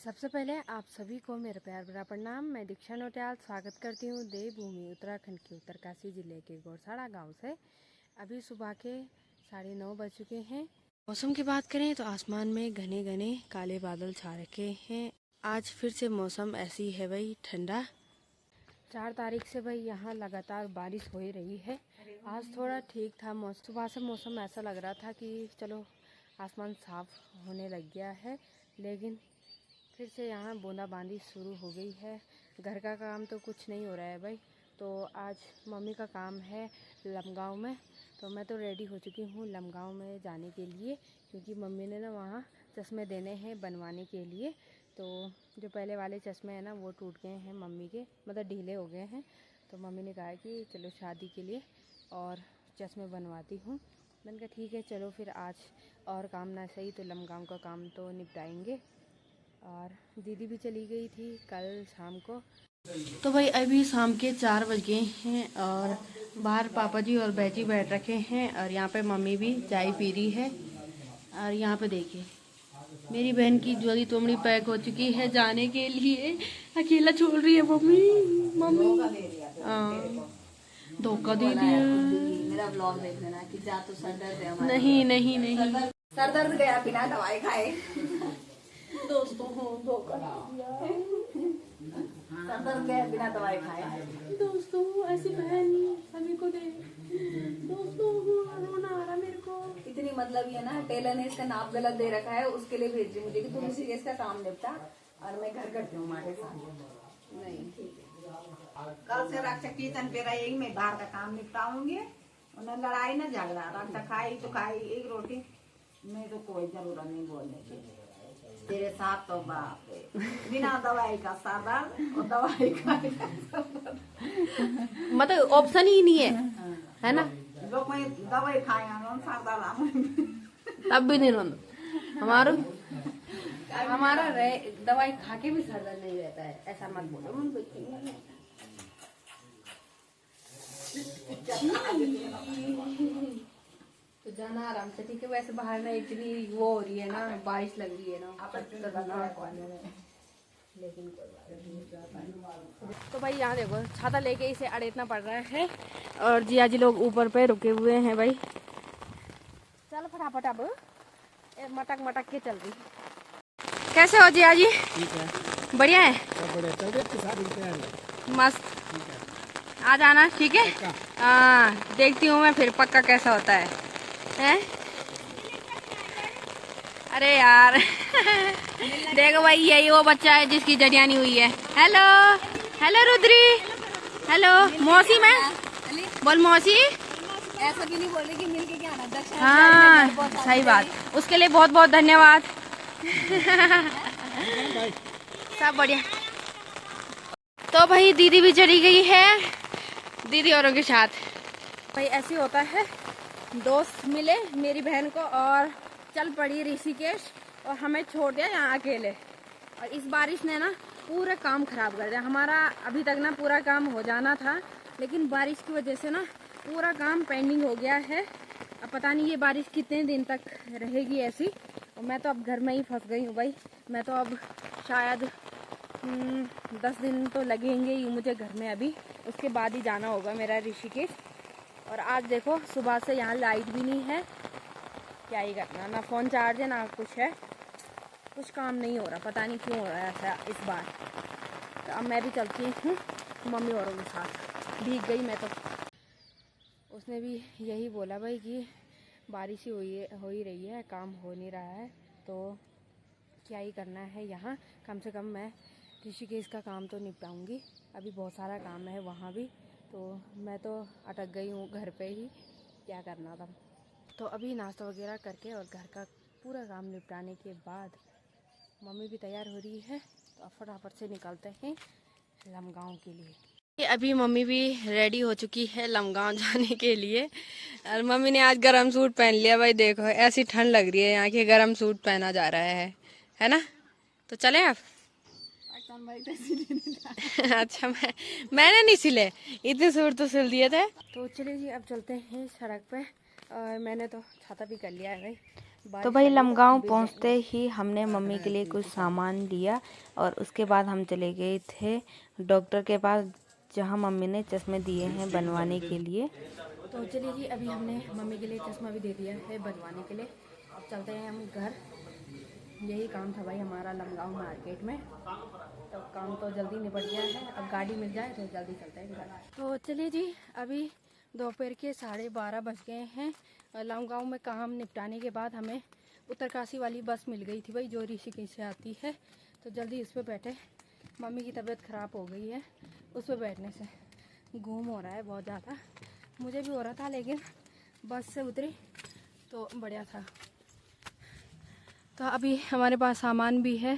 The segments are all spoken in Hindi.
सबसे पहले आप सभी को मेरा प्यार भरा प्रणाम। मैं दीक्षा नोटियाल स्वागत करती हूँ देवभूमि उत्तराखंड के उत्तरकाशी जिले के गौरसाड़ा गांव से। अभी सुबह के 9:30 बज चुके हैं। मौसम की बात करें तो आसमान में घने घने काले बादल छा रखे हैं। आज फिर से मौसम ऐसी है भाई ठंडा। 4 तारीख से भाई यहाँ लगातार बारिश हो ही रही है। आज थोड़ा ठीक था मौसम, सुबह से मौसम ऐसा लग रहा था कि चलो आसमान साफ होने लग गया है, लेकिन फिर से यहाँ बूंदाबांदी शुरू हो गई है। घर का काम तो कुछ नहीं हो रहा है भाई। तो आज मम्मी का काम है लमगांव में, तो मैं तो रेडी हो चुकी हूँ लमगांव में जाने के लिए, क्योंकि मम्मी ने ना वहाँ चश्मे देने हैं बनवाने के लिए। तो जो पहले वाले चश्मे हैं ना वो टूट गए हैं मम्मी के, मतलब ढीले हो गए हैं। तो मम्मी ने कहा कि चलो शादी के लिए और चश्मे बनवाती हूँ। मैंने कहा ठीक है चलो फिर आज और काम ना सही तो लमगांव का काम तो निपटाएंगे। और दीदी भी चली गई थी कल शाम को। तो भाई अभी शाम के 4 बज गए हैं और बाहर पापा जी और बैजी बैठ रखे हैं और यहाँ पे मम्मी भी चाय पी रही है। और यहाँ पे देखिए मेरी बहन की जोड़ी तोमड़ी पैक हो चुकी है जाने के लिए। अकेला छोड़ रही है मम्मी। धोखा दे दिया। मेरा ब्लॉग देख लेना कि जा तो सर दर्द है हमारा। नहीं नहीं नहीं सर दर्द गया बिना दवाई खाए। दोस्तों हो धोखा दिया। सर दर्द गया बिना दवाई खाए। दोस्तों ऐसी बहन सभी को दे। दोस्तों रोना आ रहा मेरे को। इतनी मतलब ये ना टेलर ने इसका नाप गलत दे रखा है, उसके लिए भेज रही मुझे कि तुम इसी इसका काम निपटा और मैं घर करती हूँ माटे साथ। नहीं ठीक है, कल से रक्षा कीर्तन पे रहेगी, मैं बाहर का काम निपटाऊंगी। उन्हें लड़ाई ना झगड़ा, रक्षा खाई तो खाई एक रोटी, मैं तो कोई जरूरत नहीं बोलने की। तेरे साथ तो बाप रे बिना दवाई का सादा और दवाई का मतलब ऑप्शन ही नहीं है ना। लोग मैं दवाई खाएंगे सादा तब भी नहीं रोना। हमारा दवाई खा के भी सर दर्द नहीं रहता है, ऐसा मत बोलो। तो जाना आराम से ठीक है। वैसे बाहर ना इतनी वो हो रही है ना, बारिश लग रही है ना, लेकिन तो भाई यहाँ देखो छाता लेके इसे अड़ेतना पड़ रहा है और जिया जी लोग ऊपर पे रुके हुए हैं भाई। चल फटाफट अब मटक मटक के चल रही। कैसे हो जिया जी? ठीक है, बढ़िया है, बढ़िया। मस्त। आ जाना ठीक है। हाँ देखती हूँ मैं फिर पक्का कैसा होता है। हैं? अरे यार देखो भाई यही वो बच्चा है जिसकी जड़ियानी हुई है। Hello hello Rudri. हेलो मौसी। मैं बोल मौसी। ऐसा भी नहीं बोले कि मिलके क्या आना। हाँ सही बात, उसके लिए बहुत बहुत धन्यवाद। सब बढ़िया। तो भाई दीदी भी चली गई है दीदी औरों के साथ। भाई ऐसे होता है, दोस्त मिले मेरी बहन को और चल पड़ी ऋषिकेश और हमें छोड़ दिया यहाँ अकेले। और इस बारिश ने ना पूरा काम खराब कर दिया हमारा। अभी तक ना पूरा काम हो जाना था, लेकिन बारिश की वजह से ना पूरा काम पेंडिंग हो गया है। अब पता नहीं ये बारिश कितने दिन तक रहेगी ऐसी। और मैं तो अब घर में ही फंस गई हूँ भाई। मैं तो अब शायद 10 दिन तो लगेंगे ही मुझे घर में अभी, उसके बाद ही जाना होगा मेरा ऋषिकेश। और आज देखो सुबह से यहाँ लाइट भी नहीं है, क्या ही करना, ना फ़ोन चार्ज है ना कुछ है, कुछ काम नहीं हो रहा। पता नहीं क्यों हो रहा है ऐसा इस बार। तो अब मैं भी चलती हूँ मम्मी औरों के साथ। भीग गई मैं तो। उसने भी यही बोला भाई कि बारिश ही हो ही रही है, काम हो नहीं रहा है, तो क्या ही करना है यहाँ। कम से कम मैं ऋषिकेश का काम तो निपटाऊंगी। अभी बहुत सारा काम है वहाँ भी, तो मैं तो अटक गई हूँ घर पे ही, क्या करना था। तो अभी नाश्ता वगैरह करके और घर का पूरा काम निपटाने के बाद मम्मी भी तैयार हो रही है, तो अब फटाफट से निकलते हैं लमगांव के लिए। अभी मम्मी भी रेडी हो चुकी है लमगांव जाने के लिए। और मम्मी ने आज गर्म सूट पहन लिया भाई। देखो ऐसी ठंड लग रही है यहाँ की, गर्म सूट पहना जा रहा है ना। तो चले आप। अच्छा मैंने नहीं सिले, इतने सूट तो सिल दिए थे। तो चलिए जी अब चलते हैं सड़क पे। और मैंने तो छाता भी कर लिया है भाई। तो भाई लमगांव पहुंचते ही हमने मम्मी के लिए कुछ सामान लिया और उसके बाद हम चले गए थे डॉक्टर के पास, जहां मम्मी ने चश्मे दिए हैं बनवाने के लिए। तो चलिए जी, अभी हमने मम्मी के लिए चश्मा भी दे दिया है बनवाने के लिए। अब चलते हैं हम घर। यही काम था भाई हमारा लमगांव मार्केट में, तो काम तो जल्दी निपट गया है। अब गाड़ी मिल जाए तो जल्दी चलते हैं घर। तो चलिए जी, अभी दोपहर के 12:30 बज गए हैं। लमगांव में काम निपटाने के बाद हमें उत्तरकाशी वाली बस मिल गई थी भाई, जो ऋषिकेश से आती है। तो जल्दी इस पर बैठे। मम्मी की तबीयत ख़राब हो गई है, उस पर बैठने से घूम हो रहा है बहुत ज़्यादा। मुझे भी हो रहा था, लेकिन बस से उतरी तो बढ़िया था। तो अभी हमारे पास सामान भी है,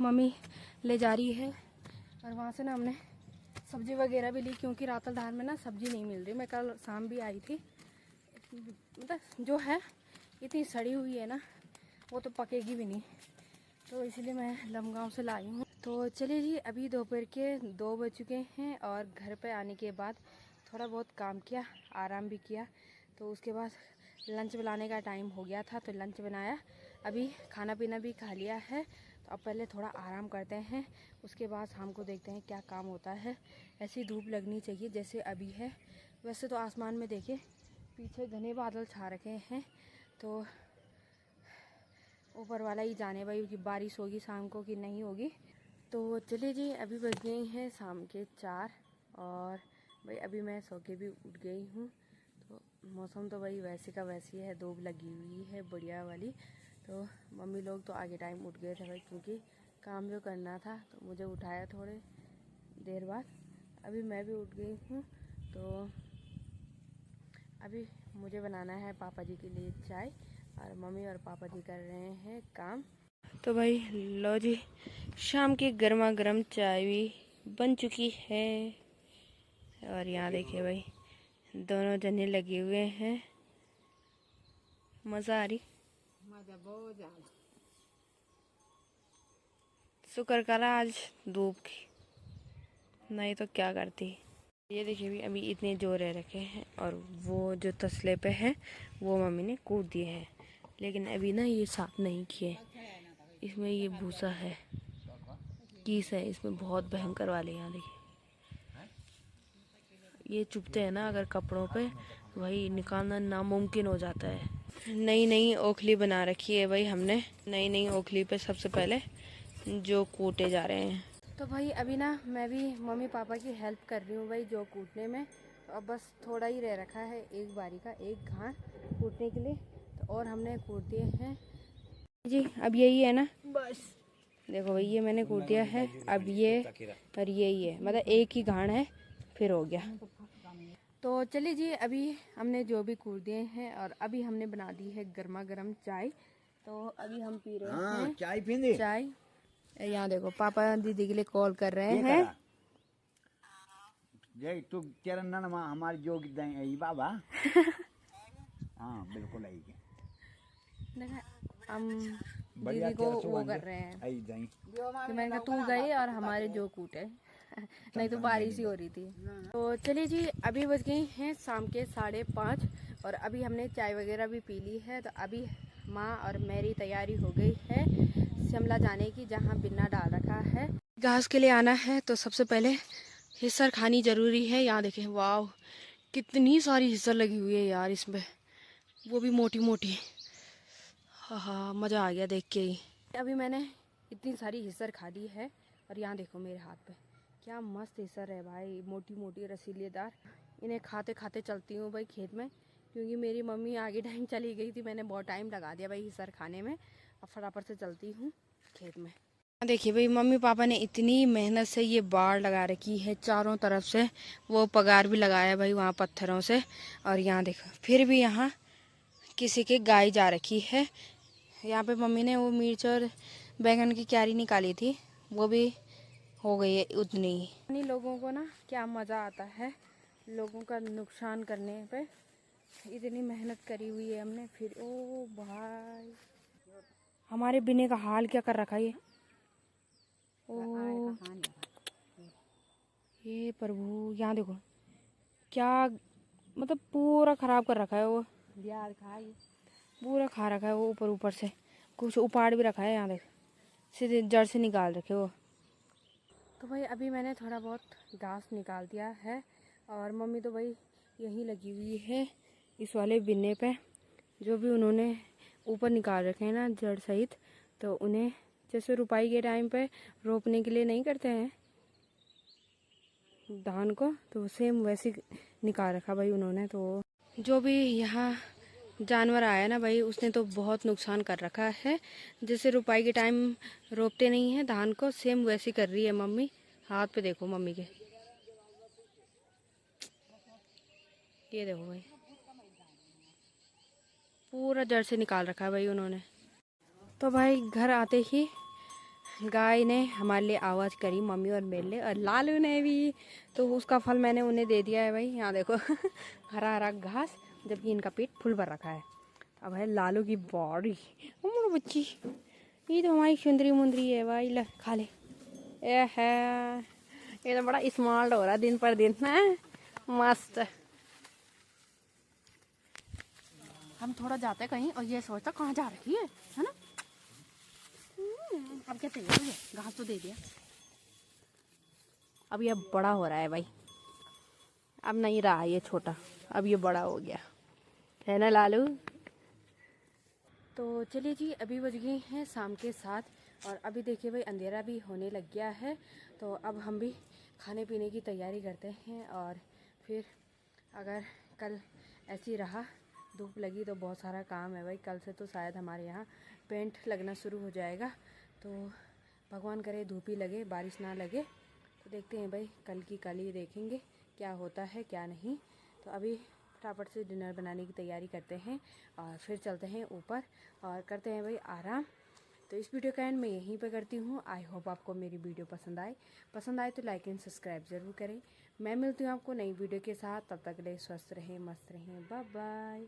मम्मी ले जा रही है। और वहाँ से ना हमने सब्ज़ी वगैरह भी ली, क्योंकि रातलधार में ना सब्ज़ी नहीं मिल रही। मैं कल शाम भी आई थी, मतलब जो है इतनी सड़ी हुई है ना, वो तो पकेगी भी नहीं, तो इसलिए मैं लमगांव से लाई हूँ। तो चलिए जी, अभी दोपहर के 2 बज चुके हैं और घर पे आने के बाद थोड़ा बहुत काम किया, आराम भी किया। तो उसके बाद लंच बनाने का टाइम हो गया था, तो लंच बनाया। अभी खाना पीना भी खा लिया है, तो अब पहले थोड़ा आराम करते हैं, उसके बाद शाम को देखते हैं क्या काम होता है। ऐसी धूप लगनी चाहिए जैसे अभी है। वैसे तो आसमान में देखिए पीछे घने बादल छा रखे हैं, तो ऊपर वाला ही जाने भाई कि बारिश होगी शाम को कि नहीं होगी। तो चलिए जी, अभी बज गई हैं शाम के 4 और भाई अभी मैं सो के भी उठ गई हूँ। तो मौसम तो भाई वैसे का वैसी है, धूप लगी हुई है बढ़िया वाली। तो मम्मी लोग तो आगे टाइम उठ गए थे भाई, क्योंकि काम जो करना था, तो मुझे उठाया थोड़े देर बाद। अभी मैं भी उठ गई हूँ, तो अभी मुझे बनाना है पापा जी के लिए चाय, और मम्मी और पापा जी कर रहे हैं काम। तो भाई लो जी, शाम की गर्मा गर्म चाय भी बन चुकी है। और यहाँ देखिए भाई दोनों जने लगे हुए हैं, मज़ा आ रही। मजा बहुत ज्यादा। शुक्र करा आज धूप की, नहीं तो क्या करती। ये देखिए भी अभी इतने जोरे रखे हैं, और वो जो तसले पे है वो मम्मी ने कूट दिए हैं, लेकिन अभी ना ये साफ नहीं किए। इसमें ये भूसा है, कीस है इसमें बहुत भयंकर वाले। यहाँ देखिए ये चुभते हैं ना अगर कपड़ों पे, तो भाई निकालना नामुमकिन हो जाता है। नई नई ओखली बना रखी है भाई हमने। नई नई ओखली पे सबसे पहले जो कूटे जा रहे हैं। तो भाई अभी ना मैं भी मम्मी पापा की हेल्प कर रही हूँ भाई जो कूटने में। तो अब बस थोड़ा ही रह रखा है, एक बारी का एक घाट कूटने के लिए, तो और हमने कूट दिए हैं जी। अब यही है ना, बस देखो भाई ये मैंने कूट दिया है। अब ये और यही है, मतलब एक ही घाण है, फिर हो गया। तो चलिए जी, अभी हमने जो भी कूट दिए हैं, और अभी हमने बना दी है गर्मा गर्म चाय। तो अभी हम पी रहे हैं चाय पींदे। चाय। यहाँ देखो पापा दीदी के लिए कॉल कर रहे हैं। जय तू तेरा ननमा हमारी जोग दई बाबा। हाँ बिल्कुल आई के हम दीदी को वो कर रहे हैं आई दई कि मैंने कहा तू गई और हमारे जो कूटे, नहीं तो बारिश ही हो रही थी। तो चलिए जी, अभी बज गई हैं शाम के 5:30 और अभी हमने चाय वगैरह भी पी ली है। तो अभी माँ और मेरी तैयारी हो गई है शिमला जाने की, जहाँ बिन्ना डाल रखा है। घास के लिए आना है तो सबसे पहले हिस्सर खानी ज़रूरी है। यहाँ देखें वाह कितनी सारी हिस्सर लगी हुई है यार इसमें, वो भी मोटी मोटी। हाँ मज़ा आ गया देख के ही। अभी मैंने इतनी सारी हिस्सर खा ली है, और यहाँ देखो मेरे हाथ पे क्या मस्त हिस्सर है भाई, मोटी मोटी रसीलेदार। इन्हें खाते खाते चलती हूँ भाई खेत में, क्योंकि मेरी मम्मी आगे टाइम चली गई थी। मैंने बहुत टाइम लगा दिया भाई हिस्सर खाने में, अब फटाफट से चलती हूँ खेत में। देखिए भाई मम्मी पापा ने इतनी मेहनत से ये बाड़ लगा रखी है चारों तरफ से, वो पगार भी लगाया भाई वहाँ पत्थरों से। और यहाँ देखो फिर भी यहाँ किसी की गाय जा रखी है। यहाँ पे मम्मी ने वो मिर्च और बैंगन की क्यारी निकाली थी, वो भी हो गई है उतनी ही। इन्हीं लोगों को ना क्या मज़ा आता है लोगों का नुकसान करने पे। इतनी मेहनत करी हुई है हमने, फिर ओ भाई हमारे बिने का हाल क्या कर रखा है ओ ये प्रभु। यहाँ देखो क्या मतलब पूरा खराब कर रखा है वो। पूरा खा रखा है वो, ऊपर ऊपर से कुछ उपाड़ भी रखा है। यहाँ देख, सीधे जड़ से निकाल रखे वो। तो भाई अभी मैंने थोड़ा बहुत घास निकाल दिया है, और मम्मी तो भाई यहीं लगी हुई है इस वाले बिन्ने पे। जो भी उन्होंने ऊपर निकाल रखे हैं ना जड़ सहित, तो उन्हें जैसे रुपाई के टाइम पे रोपने के लिए नहीं करते हैं धान को, तो सेम वैसे निकाल रखा भाई उन्होंने। तो जो भी यहाँ जानवर आया ना भाई, उसने तो बहुत नुकसान कर रखा है। जैसे रुपाई के टाइम रोपते नहीं है धान को, सेम वैसे कर रही है मम्मी। हाथ पे देखो मम्मी के, ये देखो भाई, पूरा जड़ से निकाल रखा है भाई उन्होंने। तो भाई घर आते ही गाय ने हमारे लिए आवाज़ करी, मम्मी और मेरे लिए, और लालू ने भी। तो उसका फल मैंने उन्हें दे दिया है भाई। यहाँ देखो हरा हरा घास, जबकि इनका पेट फुल भर रखा है। अब है लालू की बॉडी, उमर बच्ची, ये तो हमारी सुंदरी मुंदरी है भाई। ले खा ले। ये है, ये तो बड़ा स्मार्ट हो रहा है दिन पर दिन है, मस्त। हम थोड़ा जाते कहीं और ये सोचता कहाँ जा रही है ना। अब क्या चाहिए मुझे, घास तो दे दिया। अब ये बड़ा हो रहा है भाई, अब नहीं रहा ये छोटा, अब ये बड़ा हो गया है ना लालू। तो चलिए जी, अभी बज गए हैं शाम के 7, और अभी देखिए भाई अंधेरा भी होने लग गया है। तो अब हम भी खाने पीने की तैयारी करते हैं, और फिर अगर कल ऐसी रहा, धूप लगी, तो बहुत सारा काम है भाई। कल से तो शायद हमारे यहाँ पेंट लगना शुरू हो जाएगा। तो भगवान करे धूप ही लगे, बारिश ना लगे। तो देखते हैं भाई, कल की कल ही देखेंगे क्या होता है क्या नहीं। तो अभी फटाफट से डिनर बनाने की तैयारी करते हैं, और फिर चलते हैं ऊपर और करते हैं भाई आराम। तो इस वीडियो का एंड मैं यहीं पे करती हूँ। आई होप आपको मेरी वीडियो पसंद आए तो लाइक एंड सब्सक्राइब ज़रूर करें। मैं मिलती हूँ आपको नई वीडियो के साथ, तब तक के लिए स्वस्थ रहें, मस्त रहें, बाय बाय।